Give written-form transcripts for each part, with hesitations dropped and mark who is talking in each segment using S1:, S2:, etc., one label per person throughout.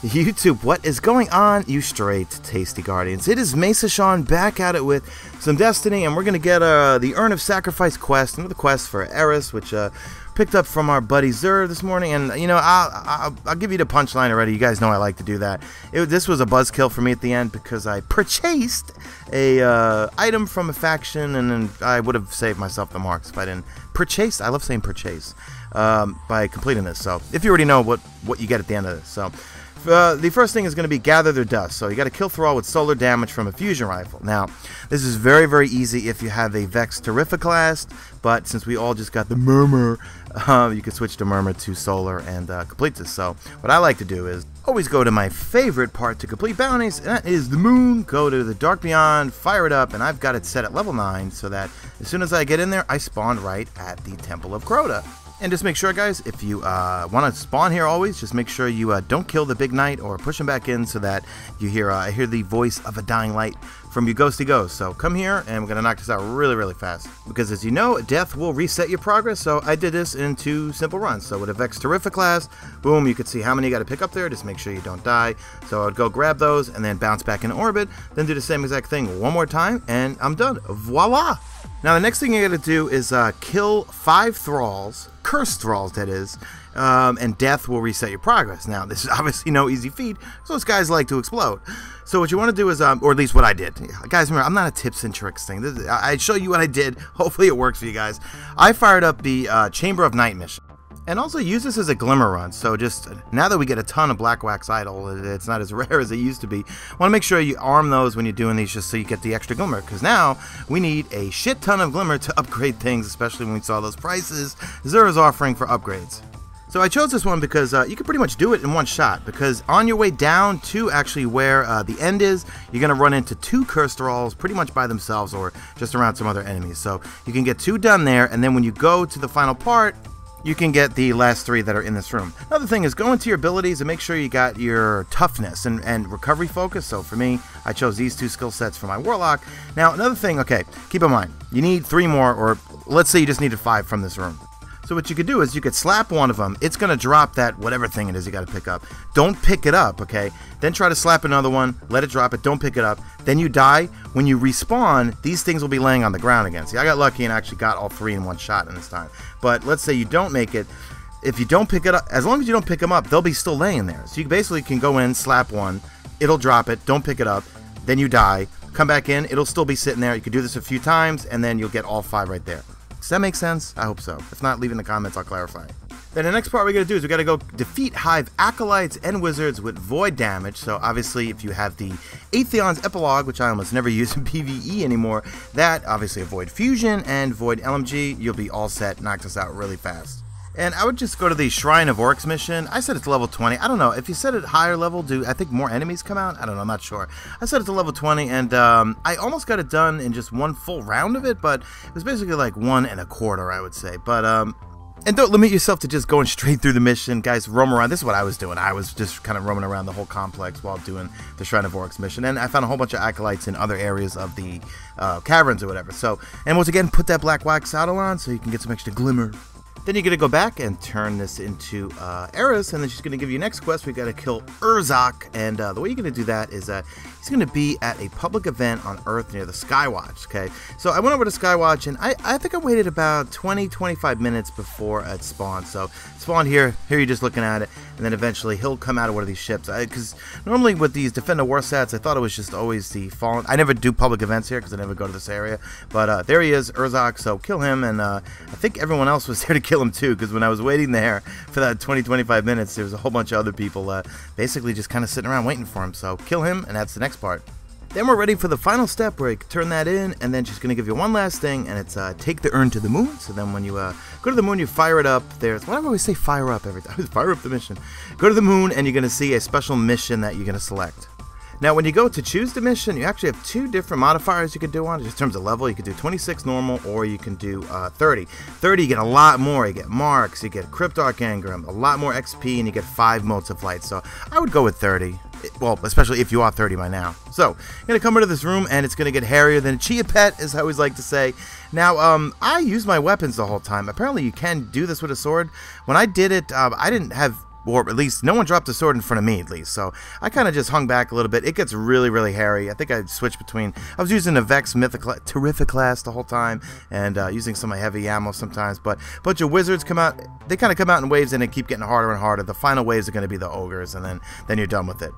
S1: YouTube, what is going on, you straight tasty guardians? It is Mesa Sean back at it with some Destiny, and we're going to get the Urn of Sacrifice quest, another quest for Eris, which picked up from our buddy Zur this morning. And, you know, I'll give you the punchline already. You guys know I like to do that. This was a buzzkill for me at the end because I purchased a item from a faction, and then I would have saved myself the marks if I didn't purchase. I love saying purchase by completing this. So if you already know what you get at the end of this. So the first thing is going to be gather their dust. So you got to kill thrall with solar damage from a fusion rifle. Now, this is very, very easy if you have a Vex Terrificlast, but since we all just got the Murmur, you can switch the Murmur to solar and complete this. So what I like to do is always go to my favorite part to complete bounties, and that is the moon. Go to the Dark Beyond, fire it up, and I've got it set at level 9 so that as soon as I get in there, I spawn right at the Temple of Crota. And just make sure, guys, if you want to spawn here always, just make sure you don't kill the big knight or push him back in so that you hear I hear the voice of a dying light from you ghosty ghost. So come here, and we're going to knock this out really, really fast. Because as you know, death will reset your progress, so I did this in 2 simple runs. So with a Vex Terrificlast, boom, you can see how many you got to pick up there. Just make sure you don't die. So I would go grab those and then bounce back in orbit, then do the same exact thing one more time, and I'm done. Voila! Now the next thing you got to do is kill 5 thralls, cursed thralls that is, and death will reset your progress. Now this is obviously no easy feat, so those guys like to explode. So what you want to do is, or at least what I did. Guys, remember, I'm not a tips and tricks thing. I show you what I did. Hopefully it works for you guys. I fired up the Chamber of Night mission. And also use this as a glimmer run, so just now that we get a ton of Black Wax Idol, it's not as rare as it used to be. Want to make sure you arm those when you're doing these just so you get the extra glimmer, because now we need a shit ton of glimmer to upgrade things, especially when we saw those prices Zur is offering for upgrades. So I chose this one because you can pretty much do it in one shot, because on your way down to actually where the end is, you're going to run into 2 cursed thralls pretty much by themselves or just around some other enemies. So you can get 2 done there, and then when you go to the final part, you can get the last 3 that are in this room. Another thing is go into your abilities and make sure you got your toughness and recovery focus. So for me, I chose these 2 skill sets for my warlock. Now another thing, okay, keep in mind, you need 3 more, or let's say you just needed 5 from this room. So what you could do is you could slap one of them. It's going to drop that whatever thing it is you got to pick up. Don't pick it up, okay? Then try to slap another one. Let it drop it. Don't pick it up. Then you die. When you respawn, these things will be laying on the ground again. See, I got lucky and actually got all 3 in one shot in this time. But let's say you don't make it. If you don't pick it up, as long as you don't pick them up, they'll be still laying there. So you basically can go in, slap one. It'll drop it. Don't pick it up. Then you die. Come back in. It'll still be sitting there. You could do this a few times, and then you'll get all 5 right there. Does that make sense? I hope so. If not, leave in the comments, I'll clarify. Then the next part we're going to do is we got to go defeat Hive Acolytes and Wizards with void damage. So obviously if you have the Atheon's Epilogue, which I almost never use in PvE anymore, that obviously avoid fusion and void LMG, you'll be all set, knock this out really fast. And I would just go to the Shrine of Orcs mission. I said it's level 20. I don't know. If you set it higher level, do I think more enemies come out? I don't know. I'm not sure. I set it to level 20, and I almost got it done in just 1 full round of it, but it was basically like 1 1/4, I would say. But, and don't limit yourself to just going straight through the mission. Guys, roam around. This is what I was doing. I was just kind of roaming around the whole complex while doing the Shrine of Orcs mission. And I found a whole bunch of acolytes in other areas of the caverns or whatever. So, and once again, put that Black Wax Saddle on so you can get some extra glimmer. Then you're going to go back and turn this into Eris, and then she's going to give you next quest. We've got to kill Urzak, and the way you're going to do that is he's going to be at a public event on Earth near the Skywatch, okay? So I went over to Skywatch, and I think I waited about 20-25 minutes before it spawned. So it spawned here you're just looking at it, and then eventually he'll come out of one of these ships. Because normally with these Defender War sets, I thought it was just always the Fallen. I never do public events here because I never go to this area, but there he is, Urzak, so kill him, and I think everyone else was there to kill him too, because when I was waiting there for that 20-25 minutes, there was a whole bunch of other people basically just kind of sitting around waiting for him. So kill him, and that's the next part. Then we're ready for the final step where you can turn that in, and then she's going to give you one last thing, and it's take the urn to the moon. So then when you go to the moon, you fire it up. Why do I always say fire up every time? Fire up the mission. Go to the moon, and you're going to see a special mission that you're going to select. Now, when you go to choose the mission, you actually have 2 different modifiers you can do on it. Just in terms of level, you can do 26 normal, or you can do 30. 30, you get a lot more. You get marks, you get Cryptarch Engram, a lot more XP, and you get 5 motes of flight. So I would go with 30. Well, especially if you are 30 by now. So, you're going to come into this room, and it's going to get hairier than a Chia Pet, as I always like to say. Now, I use my weapons the whole time. Apparently, you can do this with a sword. When I did it, I didn't have or at least no one dropped a sword in front of me, at least. So I kind of just hung back a little bit. It gets really, really hairy. I think I switched between, I was using a Vex Mythic Terrific class the whole time, and using some of my heavy ammo sometimes, but a bunch of wizards come out. They kind of come out in waves, and they keep getting harder and harder. The final waves are going to be the ogres, and then you're done with it.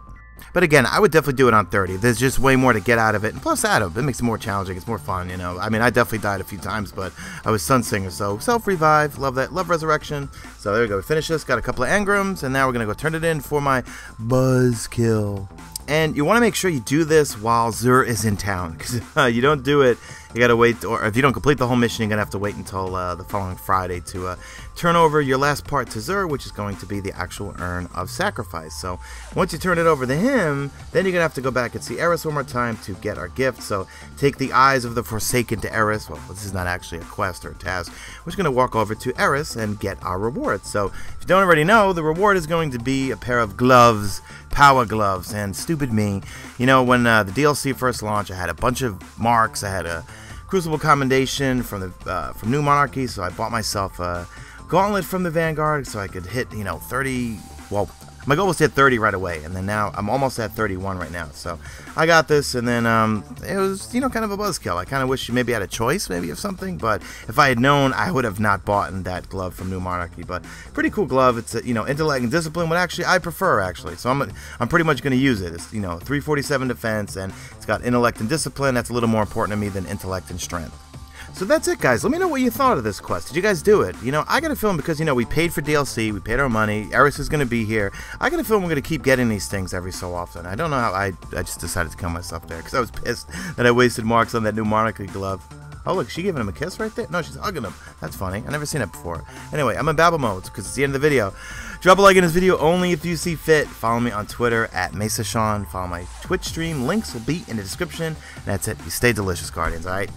S1: But again, I would definitely do it on 30. There's just way more to get out of it. And plus, it makes it more challenging. It's more fun, you know. I mean, I definitely died a few times, but I was Sunsinger, so self-revive. Love that. Love Resurrection. So there we go. We finished this. Got a couple of engrams, and now we're going to go turn it in for my Buzzkill. And you want to make sure you do this while Xur is in town, because you don't do it, you gotta wait, or if you don't complete the whole mission, you're gonna have to wait until the following Friday to turn over your last part to Xur, which is going to be the actual Urn of Sacrifice. So once you turn it over to him, then you're gonna have to go back and see Eris one more time to get our gift. So take the Eyes of the Forsaken to Eris. Well, this is not actually a quest or a task. We're just gonna walk over to Eris and get our reward. So if you don't already know, the reward is going to be a pair of gloves, power gloves. And stupid me, you know, when the DLC first launched, I had a bunch of marks. I had a Crucible Commendation from New Monarchy, so I bought myself a Gauntlet from the Vanguard so I could hit, you know, 30. Well, my goal was to hit 30 right away, and then now I'm almost at 31 right now. So I got this, and then it was, you know, kind of a buzzkill. I kind of wish you maybe had a choice maybe of something, but if I had known, I would have not bought that glove from New Monarchy. But pretty cool glove. It's you know, intellect and discipline, what actually I prefer actually. So I'm pretty much going to use it. It's, you know, 347 defense, and it's got intellect and discipline. That's a little more important to me than intellect and strength. So that's it, guys. Let me know what you thought of this quest. Did you guys do it? You know, I got a feeling because, you know, we paid for DLC, we paid our money, Eris is going to be here. I got a feeling we're going to keep getting these things every so often. I don't know how I just decided to kill myself there because I was pissed that I wasted marks on that New Monarchy glove. Oh, look, she giving him a kiss right there? No, she's hugging him. That's funny. I've never seen that before. Anyway, I'm in babble mode because it's the end of the video. Drop a like in this video only if you see fit. Follow me on Twitter at MesaSean. Follow my Twitch stream. Links will be in the description. And that's it. You stay delicious, Guardians, all right?